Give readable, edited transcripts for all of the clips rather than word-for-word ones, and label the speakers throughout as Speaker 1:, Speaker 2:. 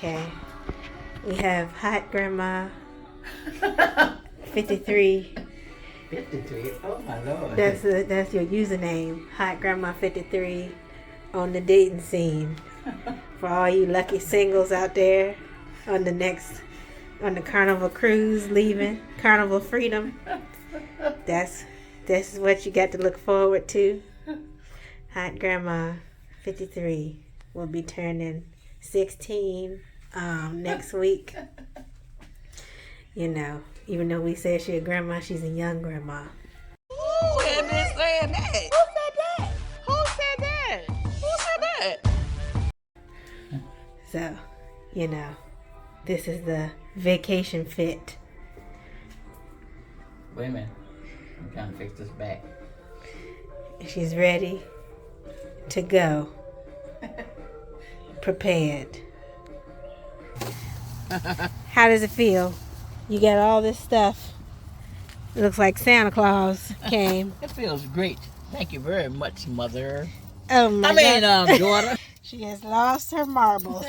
Speaker 1: Okay. We have Hot Grandma 53.
Speaker 2: 53? Oh my lord.
Speaker 1: That's your username, Hot Grandma 53, on the dating scene. For all you lucky singles out there on the Carnival cruise leaving, Carnival Freedom. That's what you got to look forward to. Hot Grandma 53 will be turning 16 next week. You know, even though we say she's a grandma, she's a young grandma.
Speaker 2: Who had been saying that? Who said that? Who said that? Who said that?
Speaker 1: So, you know, this is the vacation fit.
Speaker 2: Wait a minute. I'm trying to fix this back.
Speaker 1: She's ready to go. Prepared. How does it feel? You got all this stuff. It looks like Santa Claus came.
Speaker 2: It feels great. Thank you very much, Mother.
Speaker 1: Oh my God.
Speaker 2: Daughter.
Speaker 1: She has lost her marbles.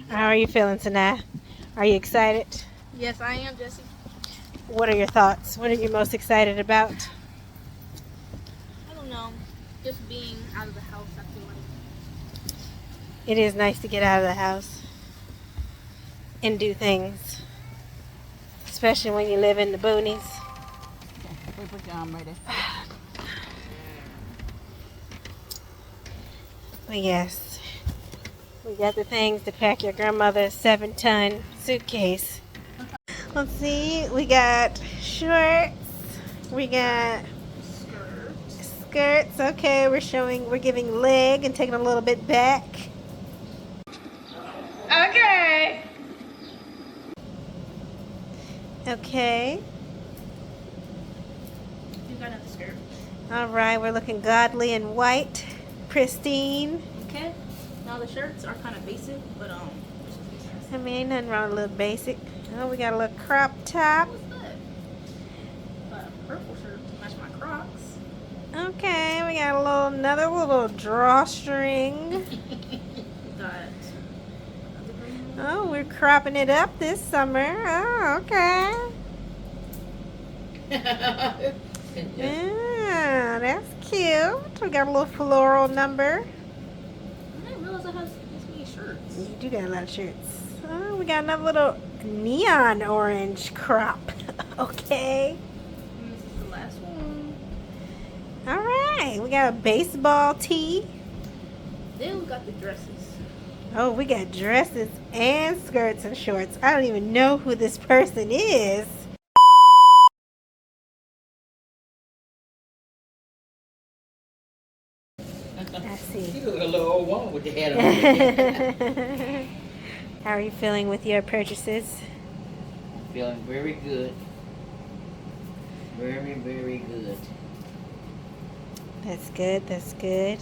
Speaker 1: How are you feeling tonight? Are you excited?
Speaker 3: Yes, I am, Jesse.
Speaker 1: What are your thoughts? What are you most excited about?
Speaker 3: I don't know. Just being out of the house, I feel like.
Speaker 1: It is nice to get out of the house and do things. Especially when you live in the boonies.
Speaker 2: Okay, put your arm right there.
Speaker 1: But yes, we got the things to pack your grandmother's 7-ton suitcase. Let's see, we got shorts, we got skirts. Okay, we're giving leg and taking a little bit back.
Speaker 3: Okay.
Speaker 1: Okay.
Speaker 3: You got another skirt.
Speaker 1: All right, we're looking godly and white, pristine.
Speaker 3: Okay. Now the shirts are kind of basic, but
Speaker 1: I mean, ain't nothing wrong with a little basic. Oh, we got a little crop top.
Speaker 3: what's that? Got a purple shirt to match my Crocs.
Speaker 1: Okay, we got another little drawstring.
Speaker 3: Got another green one.
Speaker 1: Oh, we're cropping it up this summer. Oh, okay. Yeah, that's cute. We got a little floral number.
Speaker 3: I didn't realize I had this many shirts.
Speaker 1: You do got a lot of shirts. Oh, we got another little neon orange crop. Okay.
Speaker 3: And this is the last one.
Speaker 1: All right. We got a baseball tee.
Speaker 3: Then we got the dresses.
Speaker 1: Oh, we got dresses and skirts and shorts. I don't even know who this person is. I see.
Speaker 2: You look a little old woman with your head on.
Speaker 1: How are you feeling with your purchases?
Speaker 2: Feeling very good. Very, very good.
Speaker 1: That's good. That's good.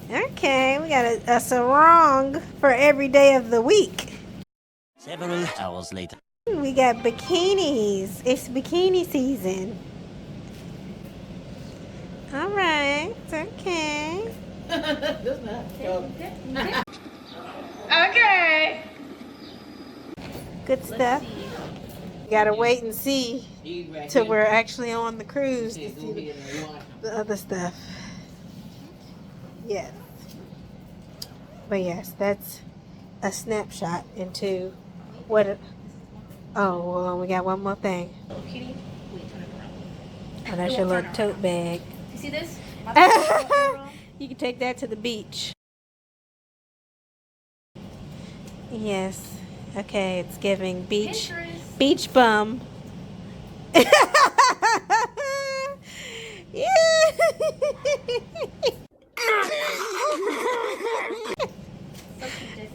Speaker 1: Okay, we got a sarong for every day of the week.
Speaker 4: Several hours later.
Speaker 1: We got bikinis. It's bikini season. All right. Okay.
Speaker 3: Okay.
Speaker 1: Good stuff. Gotta wait and see till we're actually on the cruise to see the other stuff. Yes. But yes, that's a snapshot into what it... Oh, well, we got one more thing.
Speaker 3: Little kitty. Wait, turn it around.
Speaker 1: Oh, that's your little tote bag.
Speaker 3: You see this? My
Speaker 1: You can take that to the beach. Yes. Okay, it's giving beach
Speaker 3: Pinterest.
Speaker 1: beach bum. Yeah.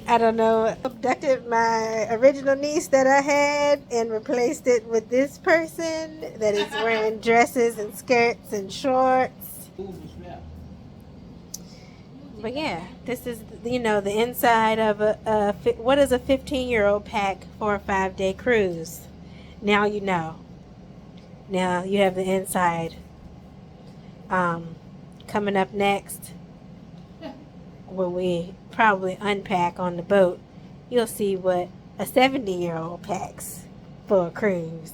Speaker 1: I don't know. Abducted my original niece that I had and replaced it with this person that is wearing dresses and skirts and shorts. But yeah, this is, you know, the inside of what is a 15-year-old pack for a 5-day cruise. Now you know. Now you have the inside. Coming up next, when we probably unpack on the boat, you'll see what a 70-year-old packs for a cruise.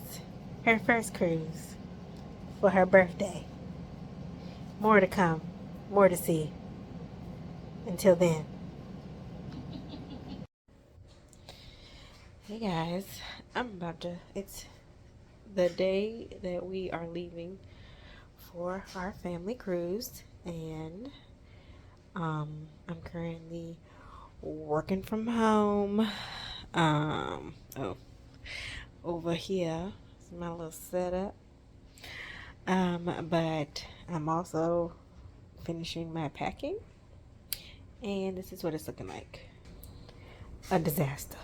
Speaker 1: Her first cruise for her birthday. More to come. More to see. Until then. Hey guys, it's the day that we are leaving for our family cruise, and I'm currently working from home. Over here is my little setup. But I'm also finishing my packing, and this is what it's looking like. A disaster.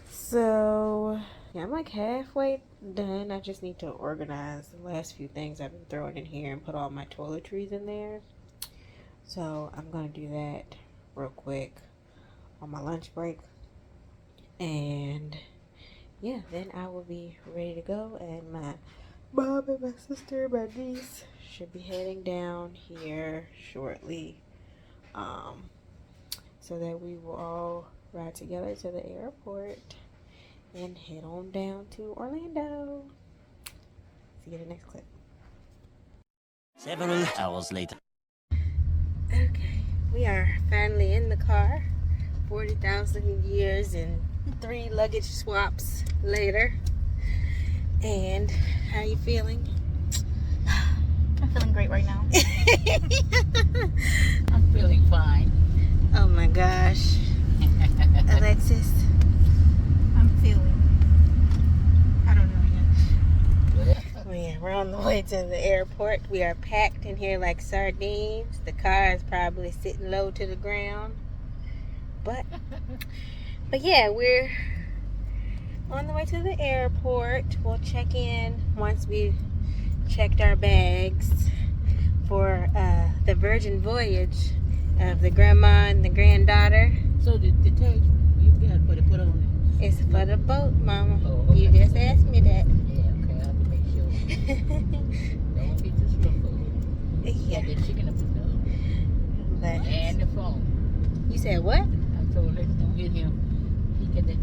Speaker 1: So, yeah, I'm like halfway done. I just need to organize the last few things I've been throwing in here and put all my toiletries in there. So, I'm going to do that real quick on my lunch break. And, yeah, then I will be ready to go. And my mom and my sister, my niece, should be heading down here shortly. So that we will all ride together to the airport and head on down to Orlando. See you in the next clip.
Speaker 4: Several hours later.
Speaker 1: Okay, we are finally in the car. 40,000 years and 3 luggage swaps later. And how you feeling?
Speaker 3: I'm feeling great right now.
Speaker 2: I'm feeling fine.
Speaker 1: Oh my gosh. Alexis?
Speaker 3: I'm feeling. I don't know yet.
Speaker 1: Oh yeah, we're on the way to the airport. We are packed in here like sardines. The car is probably sitting low to the ground. But yeah, we're on the way to the airport. We'll check in once we've checked our bags for the Virgin Voyage of the grandma and the granddaughter.
Speaker 2: So the tag you got for the put on
Speaker 1: It's for the boat, Mama.
Speaker 2: Oh, okay.
Speaker 1: You just asked me that.
Speaker 2: it? Yeah, okay, I have to make sure. Don't be disrespectful.
Speaker 1: Yeah.
Speaker 2: Got that chicken up the nose.
Speaker 1: But
Speaker 2: And the phone.
Speaker 1: you said what?
Speaker 2: I told Lex don't hit him. He got that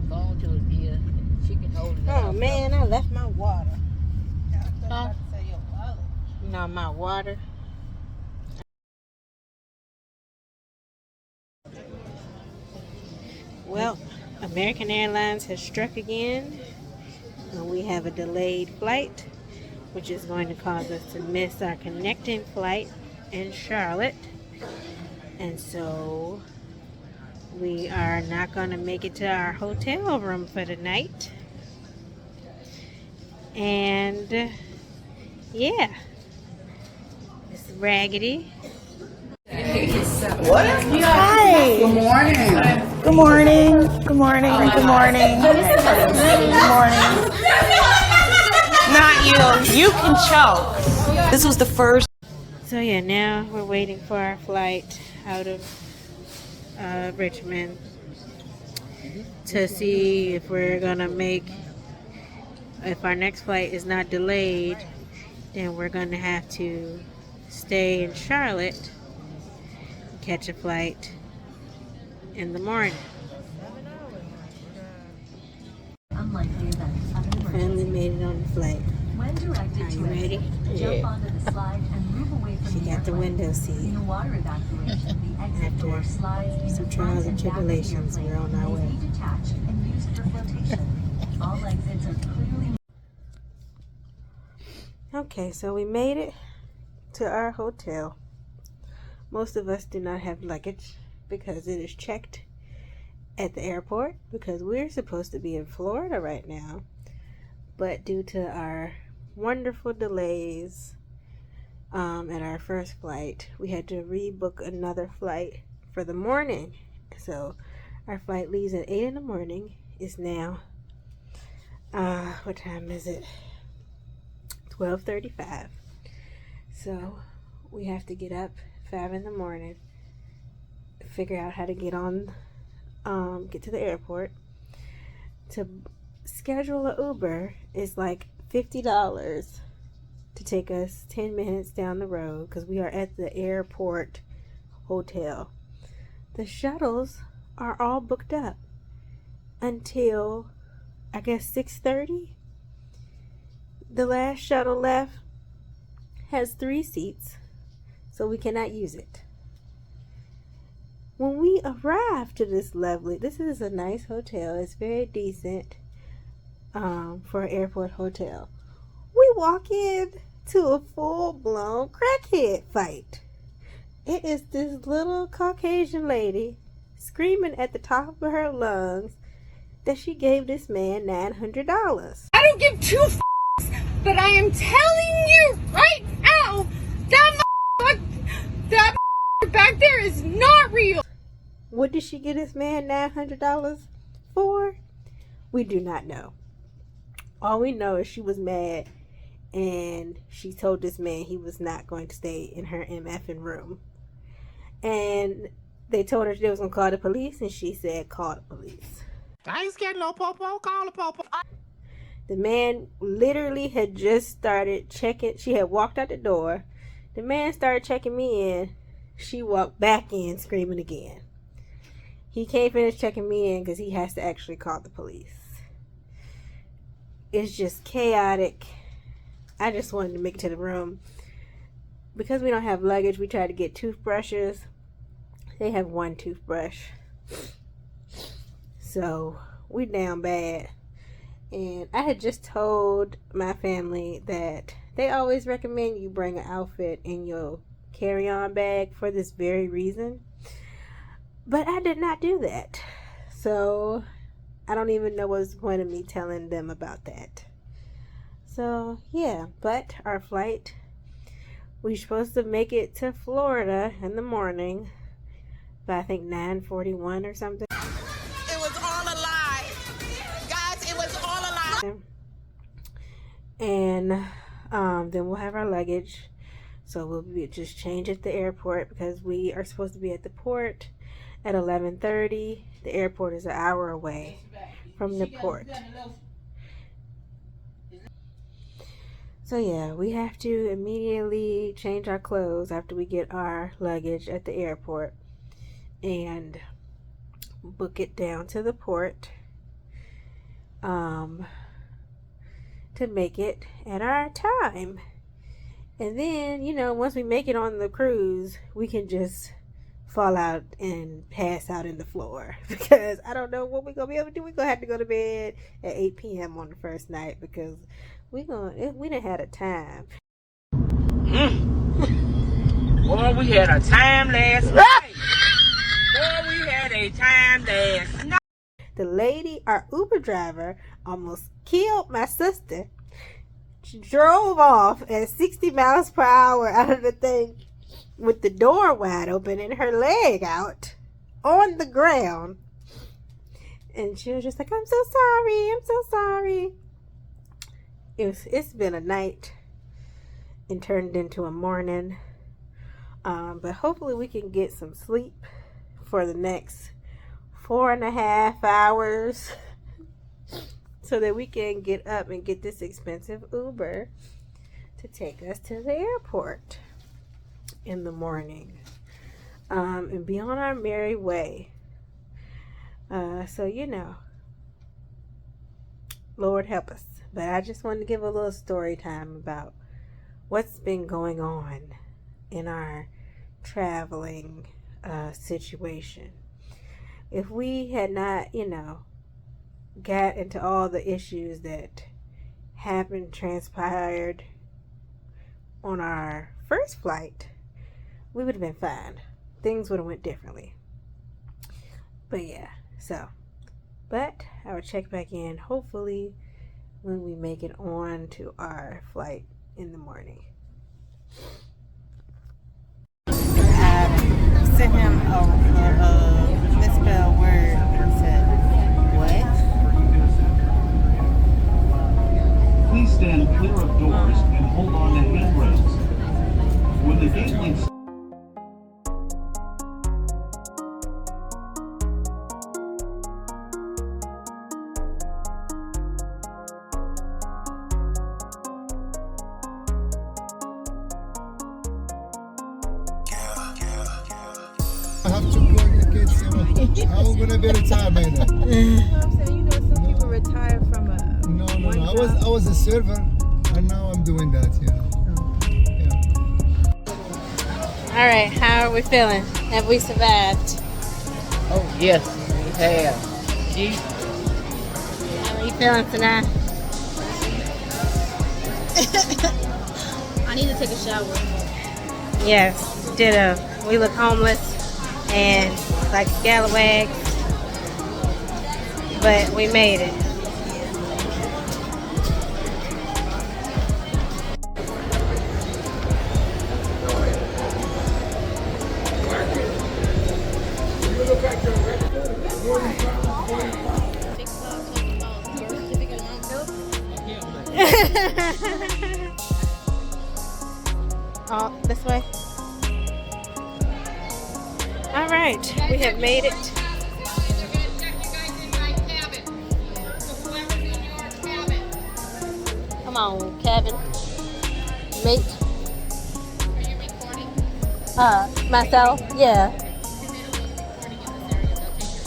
Speaker 2: phone to his ear and the chicken holding it.
Speaker 1: Oh man, I left my water.
Speaker 2: Huh?
Speaker 1: No, my water. Well, American Airlines has struck again. And we have a delayed flight, which is going to cause us to miss our connecting flight in Charlotte. And so we are not going to make it to our hotel room for the night. And yeah, it's raggedy.
Speaker 5: Hi. Good morning. Good morning. Good morning. Good morning. Good morning. Not you. You can choke. This was the first.
Speaker 1: So yeah, now we're waiting for our flight out of Richmond to see if we're gonna if our next flight is not delayed, then we're gonna have to stay in Charlotte, catch a flight in the morning. Finally made it on the flight.
Speaker 6: When directed
Speaker 1: Are you ready?
Speaker 6: jump onto the slide and move away from
Speaker 1: She
Speaker 6: the
Speaker 1: got the
Speaker 6: airplane.
Speaker 1: window seat.
Speaker 6: In a water evacuation, the exit door slides in
Speaker 1: Some
Speaker 6: the
Speaker 1: trials
Speaker 6: front
Speaker 1: and
Speaker 6: and back of the
Speaker 1: tribulations,
Speaker 6: airplane.
Speaker 1: we're on our
Speaker 6: They
Speaker 1: way.
Speaker 6: be detached and used for flotation. All exits are clearly.
Speaker 1: Okay, so we made it to our hotel. Most of us do not have luggage because it is checked at the airport because we're supposed to be in Florida right now. But due to our wonderful delays at our first flight, we had to rebook another flight for the morning. So our flight leaves at 8 in the morning. It's now, what time is it? 12:35. So we have to get up 5 in the morning, figure out how to get to the airport. To schedule an Uber is like $50 to take us 10 minutes down the road because we are at the airport hotel. The shuttles are all booked up until I guess 6:30. The last shuttle left has 3 seats, so we cannot use it. When we arrived to this is a nice hotel. It's very decent for an airport hotel. We walk in to a full-blown crackhead fight. It is this little Caucasian lady screaming at the top of her lungs that she gave this man $900.
Speaker 7: I don't give two but I am telling you right now, that back there is not real.
Speaker 1: What did she get this man $900 for? We do not know. All we know is she was mad and she told this man he was not going to stay in her MFing room. And they told her they was going to call the police, and she said, call the police.
Speaker 2: I ain't scared no popo. Call the popo.
Speaker 1: The man literally had just started checking. She had walked out the door. The man started checking me in. She walked back in screaming again. He can't finish checking me in because he has to actually call the police. It's just chaotic. I just wanted to make it to the room. Because we don't have luggage, we tried to get toothbrushes. They have 1 toothbrush. So we down bad. And I had just told my family that they always recommend you bring an outfit in your carry-on bag for this very reason. But I did not do that. So I don't even know what's the point of me telling them about that. So yeah, but our flight, we're supposed to make it to Florida in the morning by I think 9:41 or something.
Speaker 2: It was all a lie. Guys, it was all a lie.
Speaker 1: And then we'll have our luggage. So we'll just change at the airport because we are supposed to be at the port at 11:30. The airport is an hour away from the port. So yeah, we have to immediately change our clothes after we get our luggage at the airport and book it down to the port to make it at our time. And then, once we make it on the cruise, we can just fall out and pass out in the floor because I don't know what we're going to be able to do. We're going to have to go to bed at 8 p.m. on the first night because we done had a time.
Speaker 8: Boy, we had a time last night. Boy, we had a time last night.
Speaker 1: The lady, our Uber driver, almost killed my sister. She drove off at 60 miles per hour out of the thing with the door wide open and her leg out on the ground. And she was just like, I'm so sorry. I'm so sorry. It's been a night and turned into a morning. But hopefully we can get some sleep for the next 4.5 hours so that we can get up and get this expensive Uber to take us to the airport in the morning and be on our merry way. So Lord help us. But I just wanted to give a little story time about what's been going on in our traveling situation. If we had not, got into all the issues that transpired on our first flight, we would have been fine. Things would have went differently. But yeah, but I will check back in hopefully when we make it on to our flight in the morning.
Speaker 5: I sent him a misspelled word. He said, what?
Speaker 9: Please stand clear of doors and hold on to handrails. When the gate links
Speaker 10: I have to plug the kids. How am I gonna be retired by then?
Speaker 3: You know what I'm saying? You know, some people retire from a.
Speaker 10: No. I was a server, and now I'm doing that.
Speaker 1: All right, how are we feeling? Have we survived?
Speaker 8: Oh, yes, we have. Gee.
Speaker 1: How are you feeling tonight?
Speaker 3: I need to take a shower.
Speaker 1: Yes, ditto. We look homeless and like scalawags, but we made it. Oh, this way. All right, we have made it. Come on, Kevin. Mate.
Speaker 3: Are you recording?
Speaker 1: Myself? Yeah.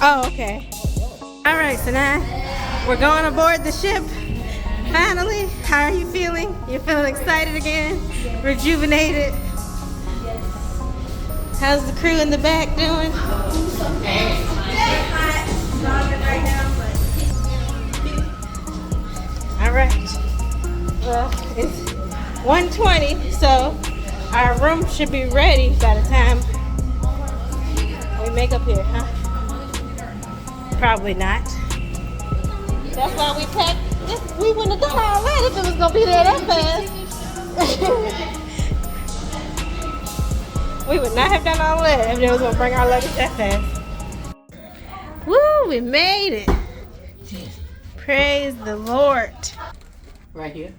Speaker 1: Oh, okay. All right, so now we're going aboard the ship. Finally, how are you feeling? You're feeling excited again? Rejuvenated? How's the crew in the back doing? All right. Well, it's 1:20, so our room should be ready by the time we make up here, huh? Probably not. That's why we packed. We wouldn't have done all that if it was gonna be there that fast. We would not have done all that if it was gonna bring our luggage that fast. Woo, we made it. Praise the Lord.
Speaker 8: Right here.